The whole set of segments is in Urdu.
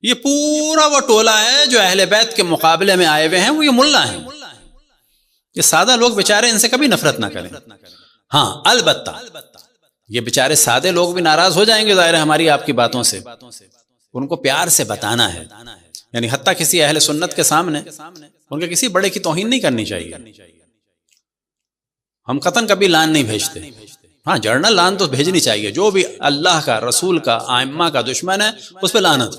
یہ پورا وہ ٹولہ ہے جو اہل بیت کے مقابلے میں آئے ہوئے ہیں، وہ یہ ملا ہیں۔ یہ سادہ لوگ بیچارے ان سے کبھی نفرت نہ کریں۔ ہاں البتہ یہ بیچارے سادے لوگ بھی ناراض ہو جائیں گے ظاہر ہے ہماری آپ کی باتوں سے، ان کو پیار سے بتانا ہے، یعنی حتیٰ کسی اہل سنت کے سامنے ان کے کسی بڑے کی توہین نہیں کرنی چاہیے۔ ہم قطعاً کبھی لان نہیں بھیجتے، ہاں جرنل لان تو بھیجنی چاہیے، جو بھی اللہ کا، رسول کا، ائمہ کا دشمن ہے اس پہ لعنت۔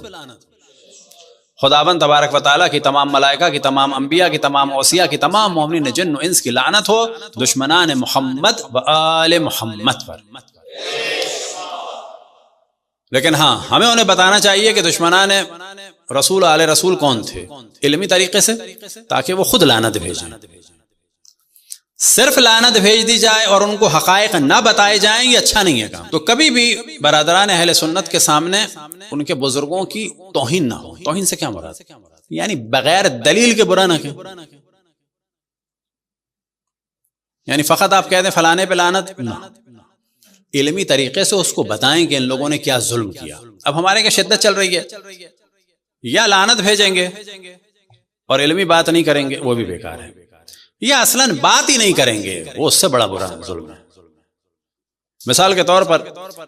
خداوند تبارک و تعالیٰ کی تمام ملائکہ کی، تمام انبیاء کی، تمام اوصیاء کی، تمام مومنین جن و انس کی لعنت ہو دشمنان محمد و آل محمد پر۔ لیکن ہاں ہمیں انہیں بتانا چاہیے کہ دشمنان رسول آل رسول کون تھے، علمی طریقے سے، تاکہ وہ خود لعنت بھیجیں۔ صرف لعنت بھیج دی جائے اور ان کو حقائق نہ بتائے جائیں، یہ اچھا نہیں ہے کام۔ تو کبھی بھی برادران اہل سنت کے سامنے ان کے بزرگوں کی توہین نہ ہو۔ توہین سے کیا مراد؟ یعنی بغیر دلیل کے برا نہ کہ، یعنی فقط آپ کہہ دیں فلانے پہ لعنت، نہ، علمی طریقے سے اس کو بتائیں کہ ان لوگوں نے کیا ظلم کیا۔ اب ہمارے کیا شدت چل رہی ہے، یا لعنت بھیجیں گے اور علمی بات نہیں کریں گے، وہ بھی بیکار ہے، یا اصلاً بات ہی نہیں کریں گے، وہ اس سے بڑا برا ظلم ہے۔ مثال کے طور پر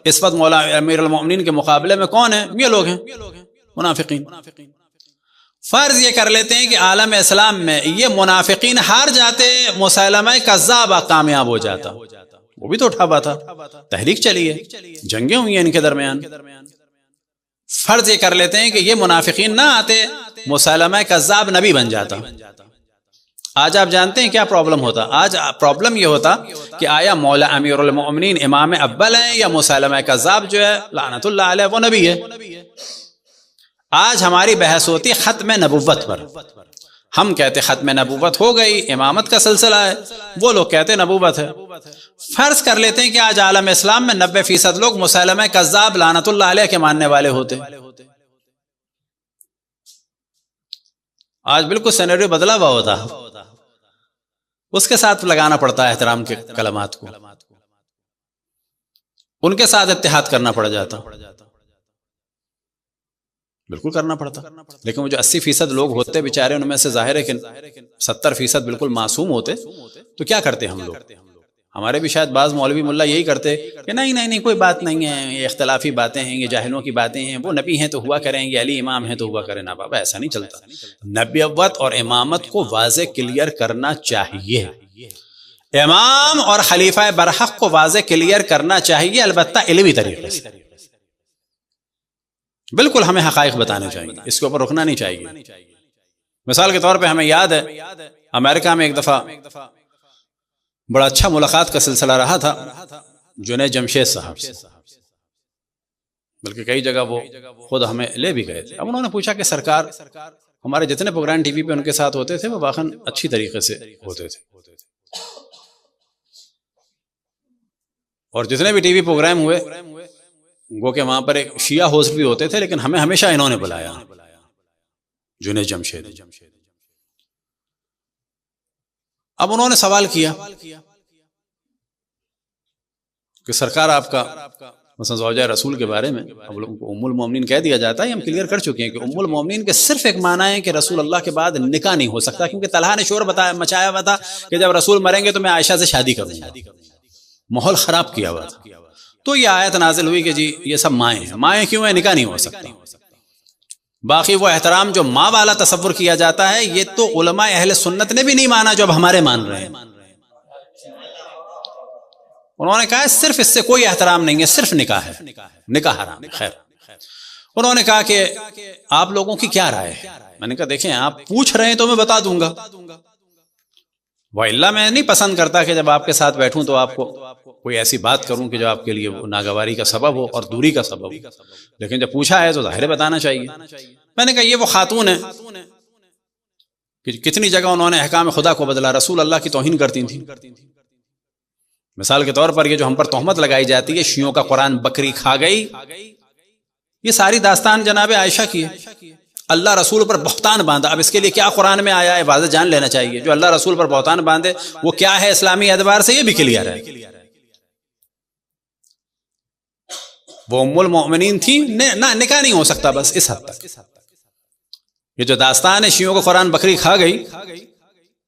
اس وقت مولا امیر المؤمنین کے مقابلے میں کون ہیں؟ یہ لوگ ہیں منافقین۔ فرض یہ کر لیتے ہیں کہ عالم اسلام میں یہ منافقین ہار جاتے، مسیلمہ کذاب کامیاب ہو جاتا، وہ بھی تو اٹھا تھا، تحریک چلی ہے، جنگیں ہوئی ہیں ان کے درمیان۔ فرض یہ کر لیتے ہیں کہ یہ منافقین نہ آتے، مسیلمہ کذاب نبی بن جاتا۔ آج آپ جانتے ہیں کیا پرابلم ہوتا؟ آج پرابلم یہ ہوتا کہ آیا مولا امیر المؤمنین امام اول ہیں، یا مسیلمہ کذاب جو ہے لعنت اللہ علیہ وہ نبی ہے؟ آج ہماری بحث ہوتی ختم نبوت پر۔ ہم کہتے ختم نبوت ہو گئی، امامت کا سلسلہ ہے، وہ لوگ کہتے نبوت ہے۔ فرض کر لیتے ہیں کہ آج عالم اسلام میں 90% لوگ مسیلمہ کذاب لعنت اللہ علیہ کے ماننے والے ہوتے۔ آج بالکل سینیریو بدلا ہوا ہوتا، اس کے ساتھ لگانا پڑتا ہے احترام کے کلمات کو، ان کے ساتھ اتحاد کرنا پڑ جاتا، بالکل کرنا پڑتا۔ لیکن وہ جو 80% لوگ ہوتے بیچارے، ان میں سے ظاہر ہے کہ 70% بالکل معصوم ہوتے، تو کیا کرتے ہم لوگ؟ ہمارے بھی شاید بعض مولوی ملا یہی کرتے کہ نہیں نہیں نہیں کوئی بات نہیں ہے، یہ اختلافی باتیں ہیں، یہ جاہلوں کی باتیں ہیں، وہ نبی ہیں تو ہوا کریں، یہ علی امام ہیں تو ہوا کریں۔ نہ بابا، ایسا نہیں چلتا۔ نبوت اور امامت کو واضح کلیئر کرنا چاہیے، امام اور خلیفہ برحق کو واضح کلیئر کرنا چاہیے، البتہ علمی طریقے سے۔ بالکل ہمیں حقائق بتانے چاہیے، اس کے اوپر رکنا نہیں چاہیے۔ مثال کے طور پہ ہمیں یاد ہے امریکہ میں ایک دفعہ بڑا اچھا ملاقات کا سلسلہ رہا تھا جنید جمشید صاحب سے، بلکہ کئی جگہ وہ خود ہمیں لے بھی گئے تھے۔ اب انہوں نے پوچھا کہ سرکار، ہمارے جتنے پروگرام ٹی وی پہ ان کے ساتھ ہوتے تھے وہ واقعاً اچھی طریقے سے ہوتے تھے، اور جتنے بھی ٹی وی پروگرام ہوئے گو کہ وہاں پر ایک شیعہ ہوسٹ بھی ہوتے تھے، لیکن ہمیں ہمیشہ انہوں نے بلایا، جنید جمشید۔ اب انہوں نے سوال کیا کہ سرکار آپ کا مثلا زوجہ رسول کے بارے میں اب لوگوں کو ام المومنین کہہ دیا جاتا ہے، ہم کلیئر کر چکے ہیں کہ ام المومنین کے صرف ایک معنی ہے کہ رسول اللہ کے بعد نکاح نہیں ہو سکتا، کیونکہ طلحہ نے شور مچایا ہوا تھا کہ جب رسول مریں گے تو میں عائشہ سے شادی کروں گا، ماحول خراب کیا ہوا تھا۔ تو یہ آیت نازل ہوئی کہ جی یہ سب مائیں ہیں، مائیں کیوں ہیں؟ نکاح نہیں ہو سکتا۔ باقی وہ احترام جو ماں والا تصور کیا جاتا ہے، یہ تو علماء اہل سنت نے بھی نہیں مانا جو اب ہمارے مان رہے ہیں۔ انہوں نے کہا صرف اس سے کوئی احترام نہیں ہے، صرف نکاح ہے، نکاح حرام ہے۔ خیر، انہوں نے کہا کہ آپ لوگوں کی کیا رائے ہے؟ میں نے کہا دیکھیں آپ پوچھ رہے ہیں تو میں بتا دوں گا، وَإِلَّا میں نہیں پسند کرتا کہ جب آپ کے ساتھ بیٹھوں تو آپ کو کوئی ایسی بات کروں کہ جو آپ کے لیے ناگواری کا سبب ہو اور دوری کا سبب ہو، لیکن جب پوچھا ہے تو ظاہر بتانا چاہیے۔ میں نے کہا یہ وہ خاتون ہیں کہ کتنی جگہ انہوں نے احکام خدا کو بدلا، رسول اللہ کی توہین کرتی تھیں۔ مثال کے طور پر یہ جو ہم پر تہمت لگائی جاتی ہے شیعوں کا قرآن بکری کھا گئی، یہ ساری داستان جناب عائشہ کی ہے۔ اللہ رسول پر بہتان باندھا، اب اس کے لیے کیا قرآن میں آیا ہے واضح جان لینا چاہیے۔ جو اللہ رسول پر بہتان باندھے وہ کیا ہے اسلامی اعتبار سے، یہ بھی کلیئر ہے۔ وہ ام المؤمنین تھی، نہ نکاح نہیں ہو سکتا، بس اس حد تک۔ یہ جو داستان ہے شیعوں کو قرآن بکری کھا گئی،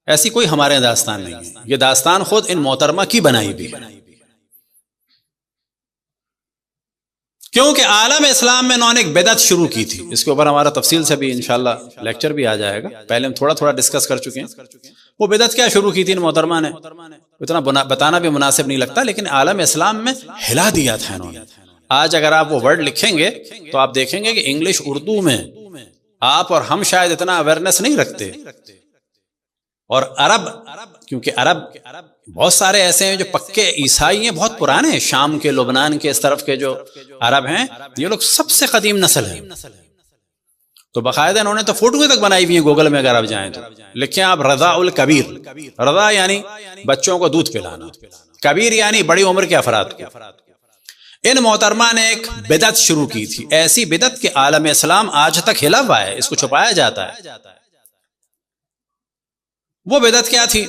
ایسی کوئی ہمارے داستان نہیں ہے، یہ داستان خود ان محترمہ کی بنائی بھی ہے، کیونکہ عالم اسلام میں انہوں نے ایک بدعت شروع کی تھی. اس کے اوپر ہمارا تفصیل سے بھی انشاءاللہ لیکچر بھی آ جائے گا، پہلے ہم تھوڑا ڈسکس کر چکے ہیں. وہ بدعت کیا شروع کی تھی ان محترمہ نے، اتنا بتانا بھی مناسب نہیں لگتا، لیکن عالم اسلام میں ہلا دیا تھا انہوں نے. آج اگر آپ وہ ورڈ لکھیں گے تو آپ دیکھیں گے کہ انگلش اردو میں آپ اور ہم شاید اتنا اویئرنیس نہیں رکھتے، اور عرب، کیونکہ عرب بہت سارے ایسے ہیں جو پکے عیسائی ہیں، بہت پرانے ہیں، شام کے، لبنان کے اس طرف کے جو عرب ہیں، یہ لوگ سب سے قدیم نسل ہیں. تو باقاعدہ انہوں نے تو فوٹویں تک بنائی ہوئی ہیں گوگل میں، اگر آپ جائیں تو لکھیں آپ رضاء الکبیر. رضا یعنی بچوں کو دودھ پلانا، کبیر یعنی بڑی عمر کے افراد کو. ان محترمہ نے ایک بدعت شروع کی تھی، ایسی بدعت کہ عالم اسلام آج تک ہلا ہوا ہے، اس کو چھپایا جاتا ہے. وہ بدعت کیا تھی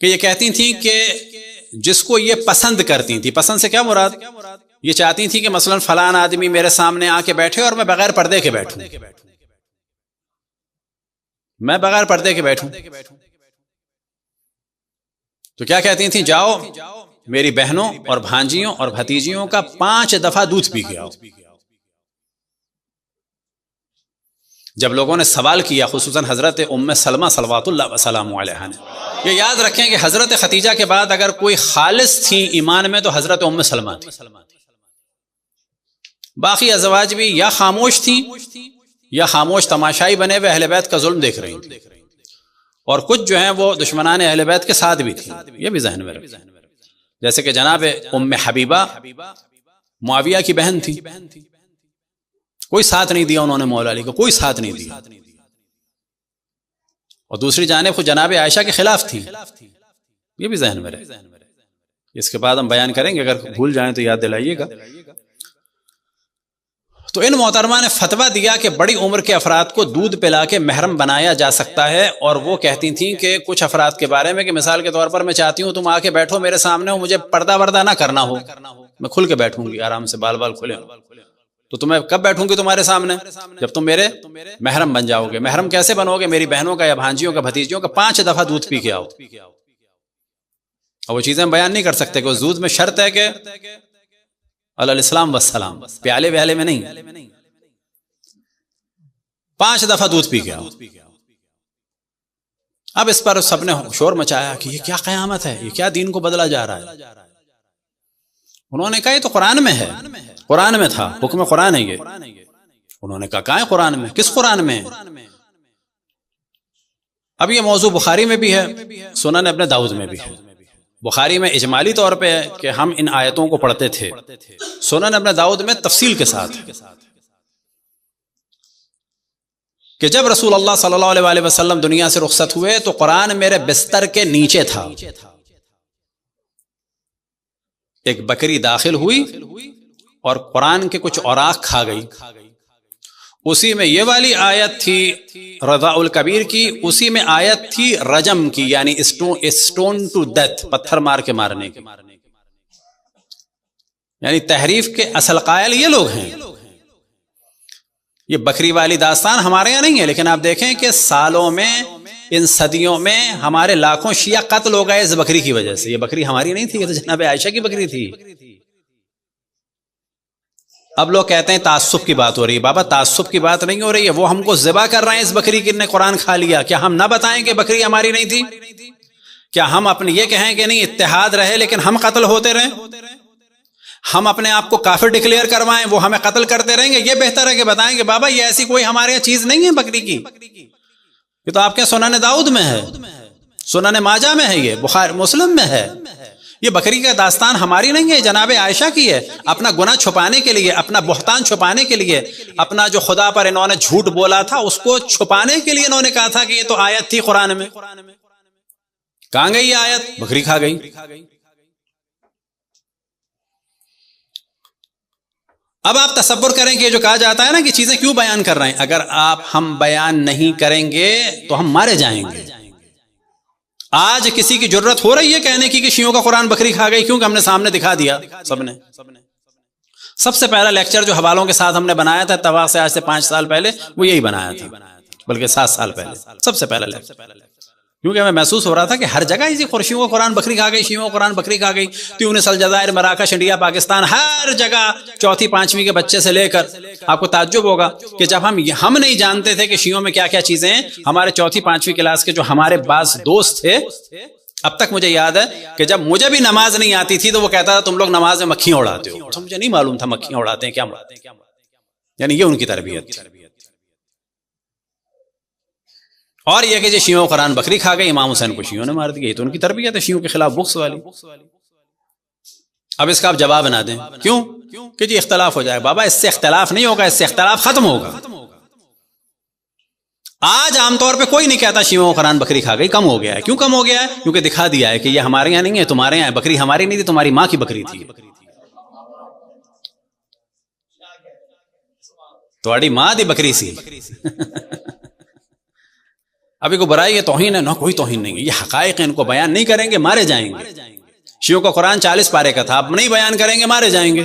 کہ یہ کہتی تھیں کہ جس کو یہ پسند کرتی تھی، پسند سے کیا مراد، یہ چاہتی تھی کہ مثلا فلان آدمی میرے سامنے آ کے بیٹھے اور میں بغیر پردے کے بیٹھوں، میں بغیر پردے کے بیٹھوں. تو کیا کہتی تھیں، جاؤ میری بہنوں اور بھانجیوں اور بھتیجیوں کا 5 دفعہ دودھ پی کے آؤ. جب لوگوں نے سوال کیا، خصوصاً حضرت ام سلمہ صلوات اللہ وسلام علیہا نے، یہ یاد رکھیں کہ حضرت خدیجہ کے بعد اگر کوئی خالص تھی ایمان میں تو حضرت ام سلمہ تھی. باقی ازواج بھی یا خاموش تھیں یا خاموش تماشائی بنے ہوئے اہل بیت کا ظلم دیکھ رہی تھیں، اور کچھ جو ہیں وہ دشمنان اہل بیت کے ساتھ بھی تھیں. یہ بھی ذہن میں رکھیں. جیسے کہ جناب ام حبیبہ معاویہ کی بہن تھی، کوئی ساتھ نہیں دیا انہوں نے مولا علی کو، کوئی ساتھ نہیں دیا. اور دوسری جانب خود جناب عائشہ کے خلاف تھی. یہ بھی ذہن میں رہے. اس کے بعد ہم بیان کریں گے، اگر بھول جائیں تو یاد دلائیے گا. تو ان محترمہ نے فتویٰ دیا کہ بڑی عمر کے افراد کو دودھ پلا کے محرم بنایا جا سکتا ہے. اور وہ کہتی تھیں کہ کچھ افراد کے بارے میں کہ مثال کے طور پر میں چاہتی ہوں تم آ کے بیٹھو میرے سامنے ہو، مجھے پردہ وردہ نہ کرنا ہو، میں کھل کے بیٹھوں گی آرام سے، بال بال کھلے. تو تمہیں کب بیٹھوں گی تمہارے سامنے؟ جب تم میرے محرم بن جاؤ گے. محرم کیسے بنو گے؟ میری بہنوں کا یا بھانجیوں کا بھتیجیوں کا 5 دفعہ دودھ پی کے آؤ. اور وہ چیزیں ہم بیان نہیں کر سکتے کہ اس دودھ میں شرط ہے کہ علیہ السلام والسلام، پیالے ویالے میں نہیں، 5 دفعہ دودھ پی کے آؤ. اب اس پر سب نے شور مچایا کہ یہ کیا قیامت ہے، یہ کیا دین کو بدلا جا رہا ہے. انہوں نے کہا یہ تو قرآن میں ہے، قرآن میں تھا، حکم قرآن ہے یہ. انہوں نے کہا کہاں ہے قرآن میں، کس قرآن میں ہے؟ اب یہ موضوع بخاری میں بھی ہے، سنن ابن داؤد میں بھی ہے. بخاری میں اجمالی طور پہ ہے کہ ہم ان آیتوں کو پڑھتے تھے، سنن ابن داؤد میں تفصیل کے ساتھ کہ جب رسول اللہ صلی اللہ علیہ وآلہ وسلم دنیا سے رخصت ہوئے تو قرآن میرے بستر کے نیچے تھا. ایک بکری داخل ہوئی اور قرآن کے کچھ اوراق کھا گئی. اسی میں یہ والی آیت تھی رضاء الکبیر کی، اسی میں آیت تھی رجم کی، یعنی اسٹون ٹو ڈیتھ، پتھر مار کے مارنے کی. یعنی تحریف کے اصل قائل یہ لوگ ہیں. یہ بکری والی داستان ہمارے یہاں نہیں ہے، لیکن آپ دیکھیں کہ سالوں میں، ان صدیوں میں ہمارے لاکھوں شیعہ قتل ہو گئے اس بکری کی وجہ سے. یہ بکری ہماری نہیں تھی، یہ تو جناب عائشہ کی بکری تھی. اب لوگ کہتے ہیں تعصب کی بات ہو رہی ہے. بابا تعصب کی بات نہیں ہو رہی ہے، وہ ہم کو ذبح کر رہے ہیں اس بکری کی، نے قرآن کھا لیا. کیا ہم نہ بتائیں کہ بکری ہماری نہیں تھی؟ کیا ہم اپنے یہ کہیں کہ نہیں اتحاد رہے لیکن ہم قتل ہوتے رہیں؟ ہم اپنے آپ کو کافر ڈکلیئر کروائیں، وہ ہمیں قتل کرتے رہیں گے؟ یہ بہتر ہے کہ بتائیں کہ بابا یہ ایسی کوئی ہمارے یہاں چیز نہیں ہے بکری کی. یہ تو آپ کے سنن داؤد میں ہے، سنن ماجہ میں ہے، یہ بخاری مسلم میں ہے. یہ بکری کا داستان ہماری نہیں ہے، جناب عائشہ کی ہے. اپنا گناہ چھپانے کے لیے، اپنا بہتان چھپانے کے لیے، اپنا جو خدا پر انہوں نے جھوٹ بولا تھا اس کو چھپانے کے لیے انہوں نے کہا تھا کہ یہ تو آیت تھی قرآن میں. کہاں گئی یہ آیت؟ بکری کھا گئی. اب آپ تصور کریں کہ جو کہا جاتا ہے نا کہ چیزیں کیوں بیان کر رہے ہیں، اگر ہم بیان نہیں کریں گے تو ہم مارے جائیں گے. آج کسی کی جرت ہو رہی ہے کہنے کی کہ شیعوں کا قرآن بکری کھا گئی، کیونکہ ہم نے سامنے دکھا دیا. سب نے سب سے پہلا لیکچر جو حوالوں کے ساتھ ہم نے بنایا تھا اتفاق سے آج سے 5 سال پہلے، وہ یہی بنایا تھا، بلکہ 7 سال پہلے سب سے پہلا لیکچر، کیونکہ ہمیں محسوس ہو رہا تھا کہ ہر جگہ اسی خورشیوں کو قرآن بکری کھا گئی، شیعوں کو قرآن بکری کھا گئی، تیونس، الجزائر، مراکش، انڈیا، پاکستان، ہر جگہ چوتھی پانچویں کے بچے سے لے کر آپ کو تعجب ہوگا کہ جب ہم نہیں جانتے تھے کہ شیعوں میں کیا کیا چیزیں ہیں، ہمارے چوتھی پانچویں کلاس کے جو ہمارے بعض دوست تھے، اب تک مجھے یاد ہے کہ جب مجھے بھی نماز نہیں آتی تھی تو وہ کہتا تھا تم لوگ نماز میں مکھیاں اڑاتے ہو، تو مجھے نہیں معلوم تھا مکھیاں اڑاتے ہیں کیا اڑاتے ہیں، یعنی یہ ان کی تربیت تھی۔ اور یہ کہ جو شیعوں قرآن بکری کھا گئی، امام حسین کو شیعوں نے مار دیا، یہ تو ان کی تربیت ہے شیعوں کے خلاف بغض والی۔ اب اس کا آپ جواب نہ دیں، کیوں کہ جی اختلاف ہو جائے، بابا اس سے اختلاف نہیں ہوگا، اس سے اختلاف ختم ہوگا۔ آج عام طور پہ کوئی نہیں کہتا شیعوں قرآن بکری کھا گئی، کم ہو گیا ہے۔ کیوں کم ہو گیا ہے؟ کیونکہ دکھا دیا ہے کہ یہ ہمارے یہاں نہیں ہے، تمہارے یہاں ہے، بکری ہماری نہیں تھی، تمہاری ماں کی بکری تھی، تمہاری ماں دی بکری سی۔ ابھی کو برائی ہے، توہین ہے؟ نہ، کوئی توہین نہیں ہے، یہ حقائق ہیں، ان کو بیان نہیں کریں گے مارے جائیں گے۔ شیعوں کا قرآن 40 پارے کا تھا، اب نہیں بیان کریں گے مارے جائیں گے۔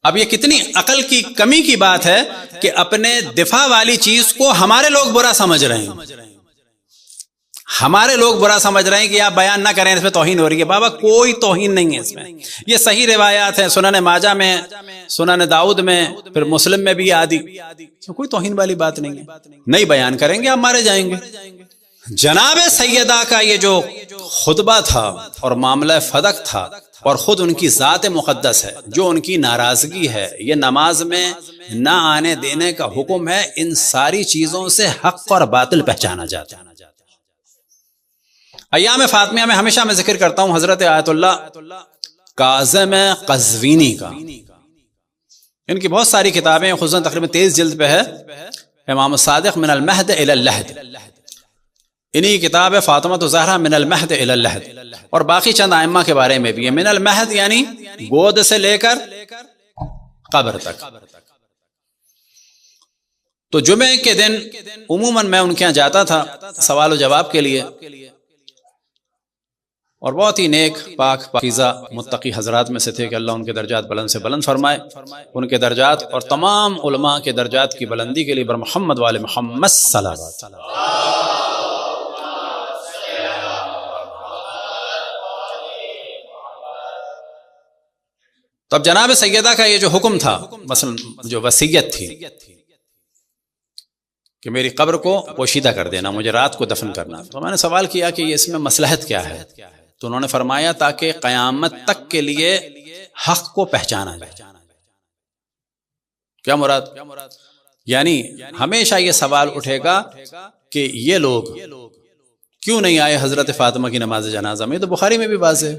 اب یہ کتنی عقل کی کمی کی بات ہے کہ اپنے دفاع والی چیز کو ہمارے لوگ برا سمجھ رہے ہیں، ہمارے لوگ برا سمجھ رہے ہیں کہ آپ بیان نہ کریں، اس میں توہین ہو رہی ہے۔ بابا کوئی توہین نہیں ہے اس میں، یہ صحیح روایات ہیں، سنن ماجہ میں، سنن داؤد میں، پھر مسلم میں بھی آدی، کوئی توہین والی بات نہیں ہے۔ نہیں بیان کریں گے آپ مارے جائیں گے۔ جناب سیدہ کا یہ جو خطبہ تھا اور معاملہ فدق تھا، اور خود ان کی ذات مقدس ہے، جو ان کی ناراضگی ہے، یہ نماز میں نہ آنے دینے کا حکم ہے، ان ساری چیزوں سے حق اور باطل پہچانا جاتا ہے۔ ایام فاطمیہ میں ہمیشہ میں ذکر کرتا ہوں حضرت آیت اللہ کاظم قزوینی کا، ان کی بہت ساری کتابیں، خصوصاً تقریباً 23 جلد پہ ہے، امام الصادق من المہد الی اللحد، انہی کتاب ہے فاطمہ الزہرا من المہد الی اللحد، اور باقی چند ائمہ کے بارے میں بھی ہے، من المہد یعنی گود سے لے کر قبر تک۔ تو جمعے کے دن عموماً میں ان کے یہاں جاتا تھا سوال و جواب کے لیے، اور بہت ہی نیک پاک پاکیزہ متقی حضرات میں سے تھے کہ اللہ ان کے درجات بلند سے بلند فرمائے، ان کے درجات اور تمام علماء کے درجات کی بلندی کے لیے بر محمد وآل محمد صلوات۔ تو اب جناب سیدہ کا یہ جو حکم تھا، مثلا جو وصیت تھی کہ میری قبر کو پوشیدہ کر دینا، مجھے رات کو دفن کرنا، تو میں نے سوال کیا کہ یہ اس میں مصلحت کیا ہے، تو انہوں نے فرمایا تاکہ قیامت تک کے لیے حق کو پہچانا جائے۔ کیا مراد؟ یعنی ہمیشہ یہ سوال اٹھے گا کہ یہ لوگ کیوں نہیں آئے حضرت فاطمہ کی نماز جنازہ میں؟ تو بخاری میں بھی واضح ہے،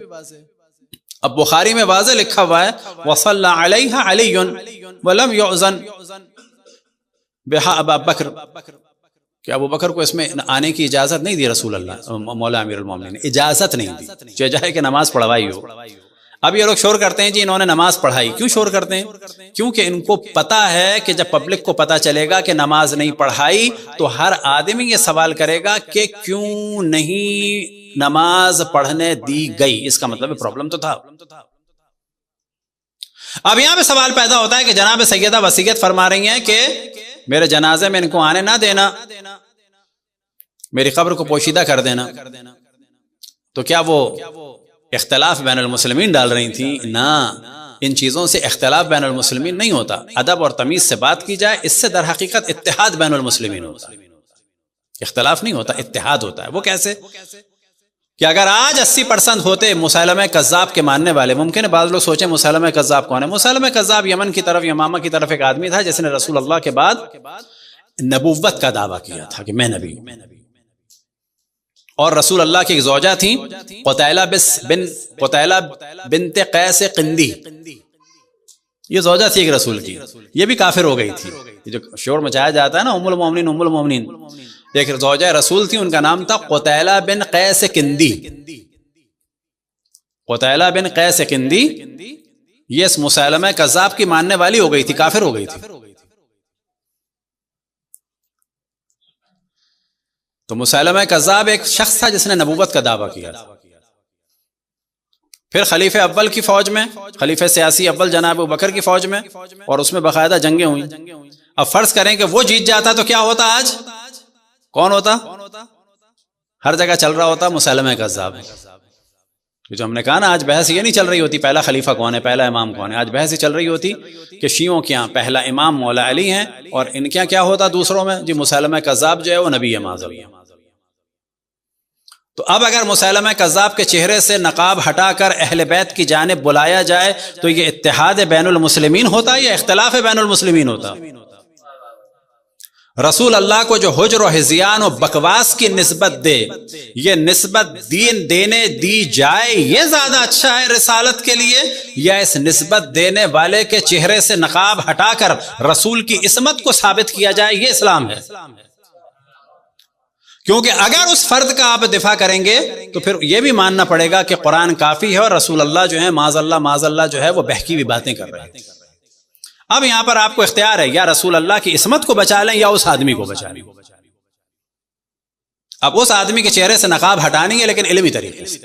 اب بخاری میں واضح لکھا ہوا ہے وصلی علیہا علی ولم یؤذن بہا ابا بکر، کہ ابو بکر کو اس میں آنے کی اجازت نہیں دی رسول اللہ، مولا امیر المومنین نے اجازت نہیں دی، چاہے کہ نماز پڑھوائی ہو۔ اب یہ لوگ شور کرتے ہیں جی انہوں نے نماز پڑھائی، کیوں شور کرتے ہیں؟ کیونکہ ان کو پتا ہے کہ جب پبلک کو پتا چلے گا کہ نماز نہیں پڑھائی تو ہر آدمی یہ سوال کرے گا کہ کیوں نہیں نماز پڑھنے دی گئی، اس کا مطلب پرابلم تو تھا۔ اب یہاں پہ سوال پیدا ہوتا ہے کہ جناب سیدہ وصیت فرما رہی ہیں کہ میرے جنازے میں ان کو آنے نہ دینا، میری قبر کو پوشیدہ کر دینا، تو کیا وہ اختلاف بین المسلمین ڈال رہی تھیں؟ نہ، ان چیزوں سے اختلاف بین المسلمین نہیں ہوتا، ادب اور تمیز سے بات کی جائے، اس سے در حقیقت اتحاد بین المسلمین ہوتا ہے، اختلاف نہیں ہوتا، اتحاد ہوتا ہے۔ وہ کیسے کہ اگر آج 80% ہوتے مسیلمہ کذاب کے ماننے والے، ممکن ہے بعض لوگ سوچیں مسیلمہ کذاب کون ہے؟ مسیلمہ کذاب یمن کی طرف، یمامہ کی طرف ایک آدمی تھا جس نے رسول اللہ کے بعد نبوت کا دعویٰ کیا تھا کہ میں نبی ہوں، اور رسول اللہ کی ایک زوجہ تھیں قتیلہ بنت قیس قندی، یہ زوجہ تھی ایک رسول کی، یہ بھی کافر ہو گئی تھی، جو شور مچایا جاتا ہے نا ام المومنین ام المومنین، ایک زوجہ رسول تھی، ان کا نام تھا قتیلہ بن قیس قندی، قتیلہ بن قیس قندی، یہ اس مسیلمہ کذاب کی ماننے والی ہو گئی تھی، کافر ہو گئی تھی۔ تو مسیلمہ کذاب ایک شخص تھا جس نے نبوت کا دعویٰ کیا تھا، پھر خلیفہ اول کی فوج میں، خلیفہ سیاسی اول جناب ابوبکر کی فوج میں، اور اس میں باقاعدہ جنگیں ہوئیں۔ اب فرض کریں کہ وہ جیت جاتا تو کیا ہوتا؟ آج کون ہوتا؟ ہر جگہ چل رہا ہوتا مسلمہ کذاب۔ جو ہم نے کہا نا، آج بحث یہ نہیں چل رہی ہوتی پہلا خلیفہ کون ہے، پہلا امام کون ہے، آج بحث یہ چل رہی ہوتی کہ شیعوں کے یہاں پہلا امام مولا علی ہیں، اور ان کے یہاں کیا ہوتا دوسروں میں؟ جی مسلمہ کذاب جو ہے وہ نبی معاذ اللہ۔ تو اب اگر مسلمہ کذاب کے چہرے سے نقاب ہٹا کر اہل بیت کی جانب بلایا جائے تو یہ اتحاد بین المسلمین ہوتا یا اختلاف بین المسلمین ہوتا؟ رسول اللہ کو جو حجر و ہذیان و بکواس کی نسبت دے، یہ نسبت دین دینے دی جائے، یہ زیادہ اچھا ہے رسالت کے لیے، یا اس نسبت دینے والے کے چہرے سے نقاب ہٹا کر رسول کی عصمت کو ثابت کیا جائے؟ یہ اسلام ہے۔ کیونکہ اگر اس فرد کا آپ دفاع کریں گے تو پھر یہ بھی ماننا پڑے گا کہ قرآن کافی ہے اور رسول اللہ جو ہے معاذ اللہ جو ہے وہ بہکی بھی باتیں کر رہے ہیں۔ اب یہاں پر آپ کو اختیار ہے، یا رسول اللہ کی عصمت کو بچا لیں یا اس آدمی کو بچا لیں۔ اب اس آدمی کے چہرے سے نقاب ہٹانی ہے لیکن علمی طریقے سے۔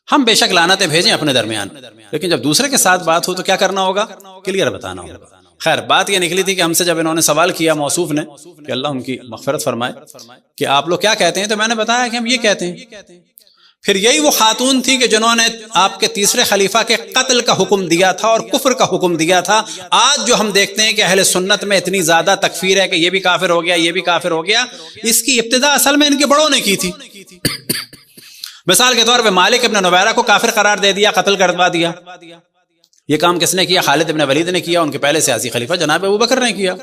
ہم بے شک لعنتیں بھیجیں اپنے درمیان، لیکن جب دوسرے کے ساتھ بات ہو تو کیا کرنا ہوگا؟ کلیئر بتانا ہوگا۔ خیر بات یہ نکلی تھی کہ ہم سے جب انہوں نے سوال کیا موصوف نے کہ اللہ ان کی مغفرت فرمائے کہ آپ لوگ کیا کہتے ہیں، تو میں نے بتایا کہ ہم یہ کہتے ہیں۔ پھر یہی وہ خاتون تھی کہ جنہوں نے آپ کے تیسرے خلیفہ کے قتل کا حکم دیا تھا اور کفر کا حکم دیا تھا۔ آج جو ہم دیکھتے ہیں کہ اہل سنت میں اتنی زیادہ تکفیر ہے کہ یہ بھی کافر ہو گیا، یہ بھی کافر ہو گیا، اس کی ابتدا اصل میں ان کے بڑوں نے کی تھی۔ مثال کے طور پہ مالک ابن نویرہ کو کافر قرار دے دیا، قتل کروا دیا۔ یہ کام کس نے کیا؟ خالد ابن ولید نے کیا، ان کے پہلے سیاسی خلیفہ جناب ابوبکر نے کیا۔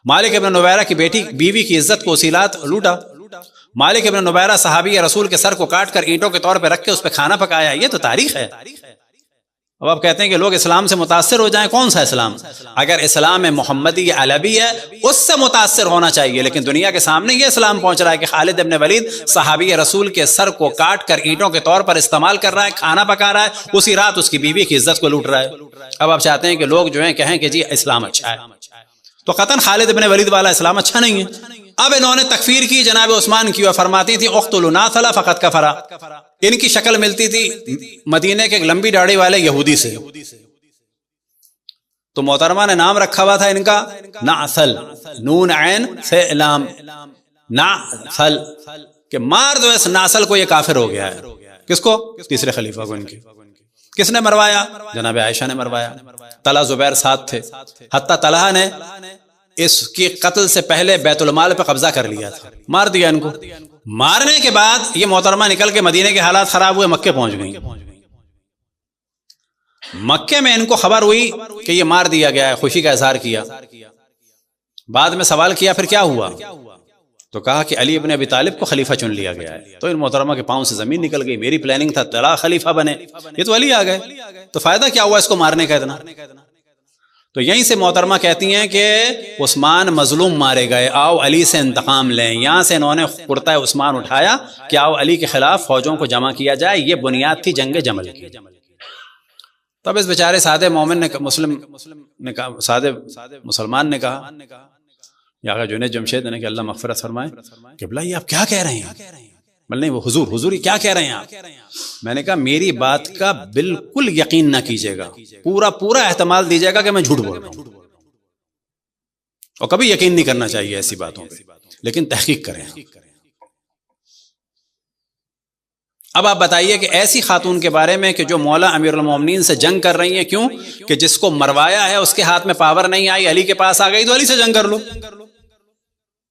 مالک ابن نویرہ کی بیوی کی عزت کو وسیلات لوٹا۔ مالک ابن نویرہ صحابی رسول کے سر کو کاٹ کر اینٹوں کے طور پہ رکھ کے اس پہ کھانا پکایا۔ یہ تو تاریخ ہے۔ اب آپ کہتے ہیں کہ لوگ اسلام سے متاثر ہو جائیں، کون سا اسلام؟ اگر اسلام محمدی علوی ہے اس سے متاثر ہونا چاہیے، لیکن دنیا کے سامنے یہ اسلام پہنچ رہا ہے کہ خالد ابن ولید صحابی رسول کے سر کو کاٹ کر اینٹوں کے طور پر استعمال کر رہا ہے، کھانا پکا رہا ہے، اسی رات اس کی بیوی کی عزت کو لوٹ رہا ہے۔ اب آپ چاہتے ہیں کہ لوگ جو ہیں کہیں کہ جی اسلام اچھا ہے، تو قطعاً خالد ابن ولید والا اسلام اچھا نہیں ہے۔ اب انہوں نے تکفیر کی جناب عثمان کی، اور فرماتی تھی اقتلوا ناثلا فقد کفر۔ ان کی شکل ملتی تھی مدینے کے لمبی داڑھی والے یہودی سے، تو محترمہ نے نام رکھا ہوا تھا ان کا نعسل، نون عین سے لام، نعسل، کہ مار دو اس نعسل کو، یہ کافر ہو گیا ہے۔ کس کو؟ تیسرے خلیفہ کو۔ ان کے کس نے مروایا؟ جناب عائشہ نے مروایا۔ طلحہ زبیر ساتھ تھے، حتیٰ طلحہ نے اس کی قتل سے پہلے بیت المال پہ قبضہ کر لیا تھا، مار دیا ان کو۔ مارنے کے بعد یہ محترمہ نکل کے مدینے کے حالات خراب ہوئے، مکے پہنچ گئیں۔ مکے میں ان کو خبر ہوئی کہ یہ مار دیا گیا ہے، خوشی کا اظہار کیا۔ بعد میں سوال کیا پھر کیا ہوا، تو کہا کہ علی ابن ابی طالب کو خلیفہ چن لیا گیا ہے۔ تو ان محترمہ کے پاؤں سے زمین نکل گئی، میری پلاننگ تھا تلا خلیفہ بنے، یہ تو علی آ گئے، تو فائدہ کیا ہوا اس کو مارنے کا اتنا؟ تو یہیں سے محترمہ کہتی ہیں کہ عثمان مظلوم مارے گئے، آؤ علی سے انتقام لیں۔ یہاں سے انہوں نے کرتہ عثمان اٹھایا کہ آؤ علی کے خلاف فوجوں کو جمع کیا جائے، یہ بنیاد تھی جنگ جمل کی۔ تب اس بیچارے سادے مومن نے سادے مسلمان نے کہا، یا آقا جنید جمشید نے کہ اللہ مغفرت فرمائے، کہ بلا یہ آپ کیا کہہ رہے ہیں؟ نہیں وہ حضور یہ کیا کہہ رہے ہیں آپ؟ میں نے کہا میری بات کا بالکل یقین نہ کیجیے گا، پورا احتمال دیجیے گا کہ میں جھوٹ بول رہا ہوں، اور کبھی یقین نہیں کرنا چاہیے ایسی باتوں پہ، لیکن تحقیق کریں۔ اب آپ بتائیے کہ ایسی خاتون کے بارے میں کہ جو مولا امیر المومنین سے جنگ کر رہی ہیں، کیوں کہ جس کو مروایا ہے اس کے ہاتھ میں پاور نہیں آئی، علی کے پاس آ گئی تو علی سے جنگ کر لو،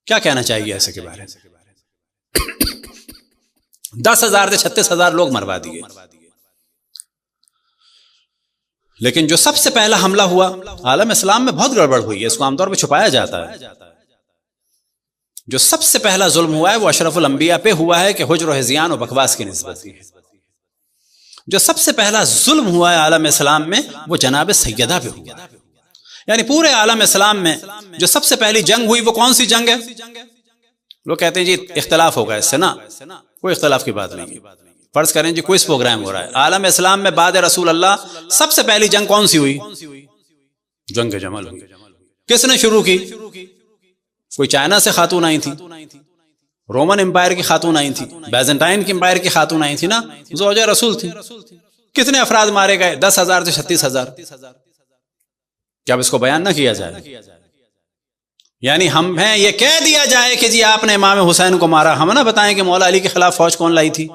کیا کہنا چاہیے ایسے کے بارے میں؟ 10,000 سے 36,000 لوگ مروا دیے۔ لیکن جو سب سے پہلا حملہ ہوا عالم اسلام میں بہت گڑبڑ ہوئی ہے، اس کو عام طور پہ چھپایا جاتا ہے۔ جو سب سے پہلا ظلم ہوا ہے وہ اشرف الانبیاء پہ ہوا ہے کہ حجر و ہذیان و بکواس کی نسبت دی ہے۔ جو سب سے پہلا ظلم ہوا ہے عالم اسلام میں وہ جناب سیدہ پہ ہوا ہے۔ یعنی پورے عالم اسلام میں جو سب سے پہلی جنگ ہوئی وہ کون سی جنگ ہے؟ لوگ کہتے ہیں جی اختلاف ہوگا اس سے، نا کوئی اختلاف کی بات نہیں۔ فرض کریں جی کوئی پروگرام ہو رہا ہے عالم اسلام میں بعد رسول اللہ، سب سے پہلی جنگ کون سی ہوئی؟ جنگ جمل ہوئی۔ کس نے شروع کی؟ کوئی چائنا سے خاتون آئی تھی، رومن امپائر کی خاتون آئی تھی، بیزنٹائن کی امپائر کی خاتون آئی تھی نا، زوجہ رسول تھی. کتنے افراد مارے گئے؟ 10,000 سے 36,000. کیا اب اس کو بیان نہ کیا جائے؟ یعنی ہم ہیں یہ کہہ دیا جائے کہ جی آپ نے امام حسین کو مارا، ہم نہ بتائیں کہ مولا علی کے خلاف فوج کون لائی تھی.